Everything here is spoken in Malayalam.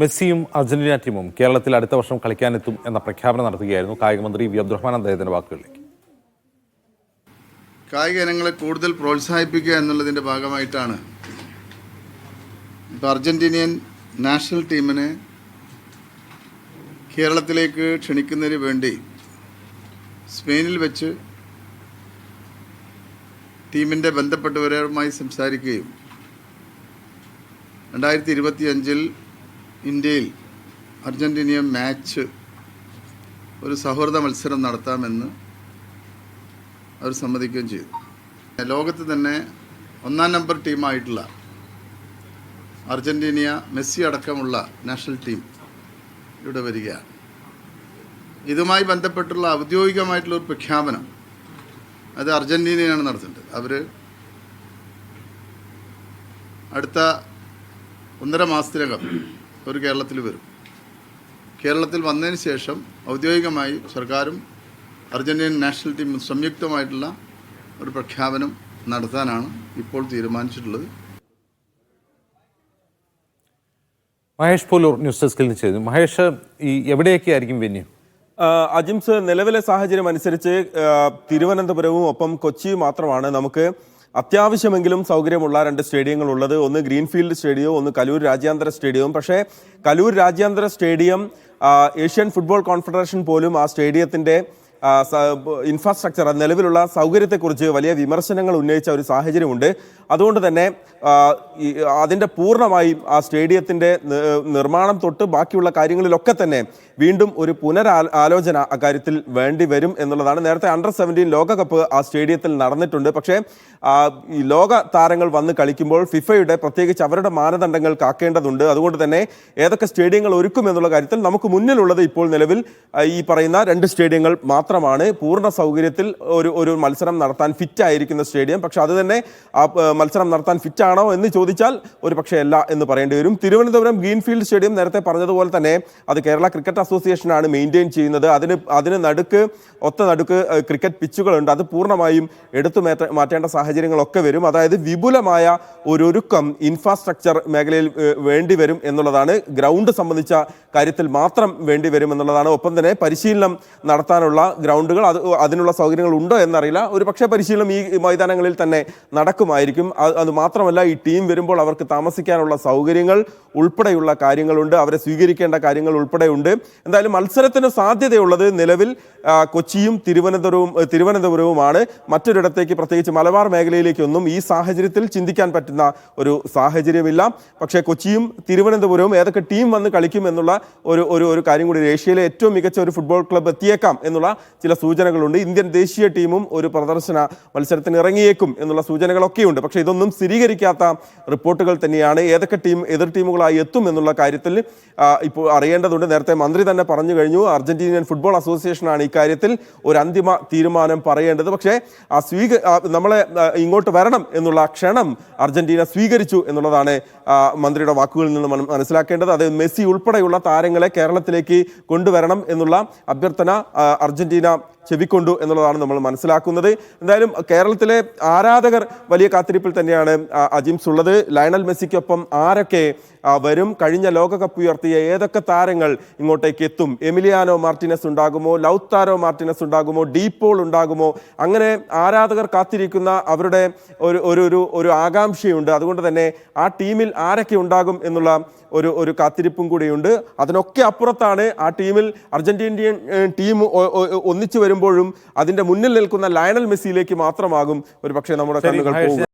മെസ്സിയും അർജന്റീന ടീമും കേരളത്തിൽ അടുത്ത വർഷം കളിക്കാനെത്തും എന്ന പ്രഖ്യാപനം നടത്തുകയായിരുന്നു കായികമന്ത്രി വി അബ്ദുറഹ്മാൻ അദ്ദേഹത്തിന്റെ വാക്കുകളിലേക്ക്. കായിക ഇനങ്ങളെ കൂടുതൽ പ്രോത്സാഹിപ്പിക്കുക എന്നുള്ളതിൻ്റെ ഭാഗമായിട്ടാണ് ഇപ്പോൾ അർജന്റീനിയൻ നാഷണൽ ടീമിനെ കേരളത്തിലേക്ക് ക്ഷണിക്കുന്നതിന് വേണ്ടി സ്പെയിനിൽ വെച്ച് ടീമിൻ്റെ ബന്ധപ്പെട്ടവരുമായി സംസാരിക്കുകയും 2025 ഇന്ത്യയിൽ അർജന്റീനിയ മാച്ച് ഒരു സൗഹൃദ മത്സരം നടത്താമെന്ന് അവർ സമ്മതിക്കുകയും ചെയ്തു. ലോകത്ത് തന്നെ ഒന്നാം നമ്പർ ടീമായിട്ടുള്ള അർജന്റീന മെസ്സി അടക്കമുള്ള നാഷണൽ ടീം ഇവിടെ വരികയാണ്. ഇതുമായി ബന്ധപ്പെട്ടുള്ള ഔദ്യോഗികമായിട്ടുള്ള ഒരു പ്രഖ്യാപനം അത് അർജന്റീനയാണ് നടത്തേണ്ടത്. അവർ അടുത്ത 1.5 മാസത്തിനകം ഒരു കേരളത്തിൽ വരും. കേരളത്തിൽ വന്നതിന് ശേഷം ഔദ്യോഗികമായി സർക്കാരും അർജന്റീനൻ നാഷണൽ ടീമും സംയുക്തമായിട്ടുള്ള ഒരു പ്രഖ്യാപനം നടത്താനാണ് ഇപ്പോൾ തീരുമാനിച്ചിട്ടുള്ളത്. മഹേഷ് പോലൂർ ന്യൂസ് ഡെസ്കിൽ നിന്ന് ചെയ്തു. മഹേഷ്, എവിടെയൊക്കെ ആയിരിക്കും വെന്യൂ? അജിംസ്, നിലവിലെ സാഹചര്യം അനുസരിച്ച് തിരുവനന്തപുരവും ഒപ്പം കൊച്ചിയും മാത്രമാണ് നമുക്ക് അത്യാവശ്യമെങ്കിലും സൗകര്യമുള്ള 2 സ്റ്റേഡിയങ്ങൾ ഉള്ളത്. ഒന്ന് ഗ്രീൻഫീൽഡ് സ്റ്റേഡിയവും ഒന്ന് കലൂർ രാജ്യാന്തര സ്റ്റേഡിയവും. പക്ഷേ കലൂർ രാജ്യാന്തര സ്റ്റേഡിയം ഏഷ്യൻ ഫുട്ബോൾ കോൺഫെഡറേഷൻ പോലും ആ സ്റ്റേഡിയത്തിൻ്റെ ഇൻഫ്രാസ്ട്രക്ചർ, നിലവിലുള്ള സൗകര്യത്തെക്കുറിച്ച് വലിയ വിമർശനങ്ങൾ ഉന്നയിച്ച ഒരു സാഹചര്യമുണ്ട്. അതുകൊണ്ട് തന്നെ അതിൻ്റെ പൂർണ്ണമായും ആ സ്റ്റേഡിയത്തിൻ്റെ നിർമ്മാണം തൊട്ട് ബാക്കിയുള്ള കാര്യങ്ങളിലൊക്കെ തന്നെ വീണ്ടും ഒരു പുനരാലോചന അക്കാര്യത്തിൽ വേണ്ടി വരും എന്നുള്ളതാണ്. നേരത്തെ അണ്ടർ-17 ലോകകപ്പ് ആ സ്റ്റേഡിയത്തിൽ നടന്നിട്ടുണ്ട്. പക്ഷേ ഈ ലോക താരങ്ങൾ വന്ന് കളിക്കുമ്പോൾ ഫിഫയുടെ പ്രത്യേകിച്ച് അവരുടെ മാനദണ്ഡങ്ങൾ കാക്കേണ്ടതുണ്ട്. അതുകൊണ്ട് തന്നെ ഏതൊക്കെ സ്റ്റേഡിയങ്ങൾ ഒരുക്കും എന്നുള്ള കാര്യത്തിൽ നമുക്ക് മുന്നിലുള്ളത് ഇപ്പോൾ നിലവിൽ ഈ പറയുന്ന 2 സ്റ്റേഡിയങ്ങൾ മാത്രമാണ്. പൂർണ്ണ സൗകര്യത്തിൽ ഒരു മത്സരം നടത്താൻ ഫിറ്റായിരിക്കുന്ന സ്റ്റേഡിയം. പക്ഷെ അത് തന്നെ ആ മത്സരം നടത്താൻ ഫിറ്റാണോ എന്ന് ചോദിച്ചാൽ ഒരു പക്ഷേ അല്ല എന്ന് പറയേണ്ടി വരും. തിരുവനന്തപുരം ഗ്രീൻഫീൽഡ് സ്റ്റേഡിയം നേരത്തെ പറഞ്ഞതുപോലെ തന്നെ അത് കേരള ക്രിക്കറ്റ് അസോസിയേഷനാണ് മെയിൻറ്റെയിൻ ചെയ്യുന്നത്. അതിന് ഒത്ത നടുക്ക് ക്രിക്കറ്റ് പിച്ചുകളുണ്ട്. അത് പൂർണ്ണമായും എടുത്തു മാറ്റേണ്ട സാഹചര്യങ്ങളൊക്കെ വരും. അതായത് വിപുലമായ ഒരുക്കം ഇൻഫ്രാസ്ട്രക്ചർ മേഖലയിൽ വേണ്ടി വരും എന്നുള്ളതാണ്. ഗ്രൗണ്ട് സംബന്ധിച്ച കാര്യത്തിൽ മാത്രം വേണ്ടി വരും എന്നുള്ളതാണ്. ഒപ്പം തന്നെ പരിശീലനം നടത്താനുള്ള ഗ്രൗണ്ടുകൾ, അതിനുള്ള സൗകര്യങ്ങൾ ഉണ്ടോ എന്നറിയില്ല. ഒരു പക്ഷേ പരിശീലനം ഈ മൈതാനങ്ങളിൽ തന്നെ നടക്കുമായിരിക്കും. അത് മാത്രമല്ല, ഈ ടീം വരുമ്പോൾ അവർക്ക് താമസിക്കാനുള്ള സൗകര്യങ്ങൾ ഉൾപ്പെടെയുള്ള കാര്യങ്ങളുണ്ട്. അവരെ സ്വീകരിക്കേണ്ട കാര്യങ്ങൾ ഉൾപ്പെടെയുണ്ട്. എന്തായാലും മത്സരത്തിന് സാധ്യതയുള്ളത് നിലവിൽ കൊച്ചിയും തിരുവനന്തപുരവുമാണ്. മറ്റൊരിടത്തേക്ക്, പ്രത്യേകിച്ച് മലബാർ മേഖലയിലേക്കൊന്നും ഈ സാഹചര്യത്തിൽ ചിന്തിക്കാൻ പറ്റുന്ന ഒരു സാഹചര്യമില്ല. പക്ഷേ കൊച്ചിയും തിരുവനന്തപുരവും ഏതൊക്കെ ടീം വന്ന് കളിക്കും എന്നുള്ള ഒരു കാര്യം കൂടി, ഏഷ്യയിലെ ഏറ്റവും മികച്ച ഒരു ഫുട്ബോൾ ക്ലബ്ബ് എത്തിയേക്കാം എന്നുള്ള ചില സൂചനകളുണ്ട്. ഇന്ത്യൻ ദേശീയ ടീമും ഒരു പ്രദർശന മത്സരത്തിന് ഇറങ്ങിയേക്കും എന്നുള്ള സൂചനകളൊക്കെയുണ്ട്. പക്ഷേ ഇതൊന്നും സ്ഥിരീകരിക്കാത്ത റിപ്പോർട്ടുകൾ തന്നെയാണ്. ഏതൊക്കെ എതിർ ടീമുകളായി എത്തും എന്നുള്ള കാര്യത്തിൽ ഇപ്പോൾ അറിയേണ്ടതുണ്ട്. നേരത്തെ മന്ത്രി തന്നെ പറഞ്ഞു കഴിഞ്ഞു, അർജന്റീനിയൻ ഫുട്ബോൾ അസോസിയേഷനാണ് ഇക്കാര്യത്തിൽ ഒരു അന്തിമ തീരുമാനം പറയേണ്ടത്. പക്ഷേ നമ്മളെ ഇങ്ങോട്ട് വരണം എന്നുള്ള ക്ഷണം അർജന്റീന സ്വീകരിച്ചു എന്നുള്ളതാണ് മന്ത്രിയുടെ വാക്കുകളിൽ നിന്ന് മനസ്സിലാക്കേണ്ടത്. അത് മെസ്സി ഉൾപ്പെടെയുള്ള താരങ്ങളെ കേരളത്തിലേക്ക് കൊണ്ടുവരണം എന്നുള്ള അഭ്യർത്ഥന അർജന്റീന ചെവിക്കൊണ്ടു എന്നുള്ളതാണ് നമ്മൾ മനസ്സിലാക്കുന്നത്. എന്തായാലും കേരളത്തിലെ ആരാധകർ വലിയ കാത്തിരിപ്പിൽ തന്നെയാണ് അജിംസ് ഉള്ളത്. ലയണൽ മെസ്സിക്കൊപ്പം ആരൊക്കെ വരും? കഴിഞ്ഞ ലോകകപ്പ് ഉയർത്തിയ ഏതൊക്കെ താരങ്ങൾ ഇങ്ങോട്ടേക്ക് എത്തും? എമിലിയാനോ മാർട്ടിനസ് ഉണ്ടാകുമോ? ലൗത്താരോ മാർട്ടിനസ് ഉണ്ടാകുമോ? ഡീപോൾ ഉണ്ടാകുമോ? അങ്ങനെ ആരാധകർ കാത്തിരിക്കുന്ന അവരുടെ ഒരു ആകാംക്ഷയുണ്ട്. അതുകൊണ്ട് തന്നെ ആ ടീമിൽ ആരൊക്കെ ഉണ്ടാകും എന്നുള്ള ഒരു കാത്തിരിപ്പും കൂടിയുണ്ട്. അതിനൊക്കെ അപ്പുറത്താണ് ആ ടീമിൽ അർജന്റീനിയൻ ടീം ഒന്നിച്ചു വരുമ്പോഴും അതിൻ്റെ മുന്നിൽ നിൽക്കുന്ന ലയണൽ മെസ്സിയിലേക്ക് മാത്രമാകും ഒരു പക്ഷേ നമ്മുടെ കണ്ണുകൾ പോകുക.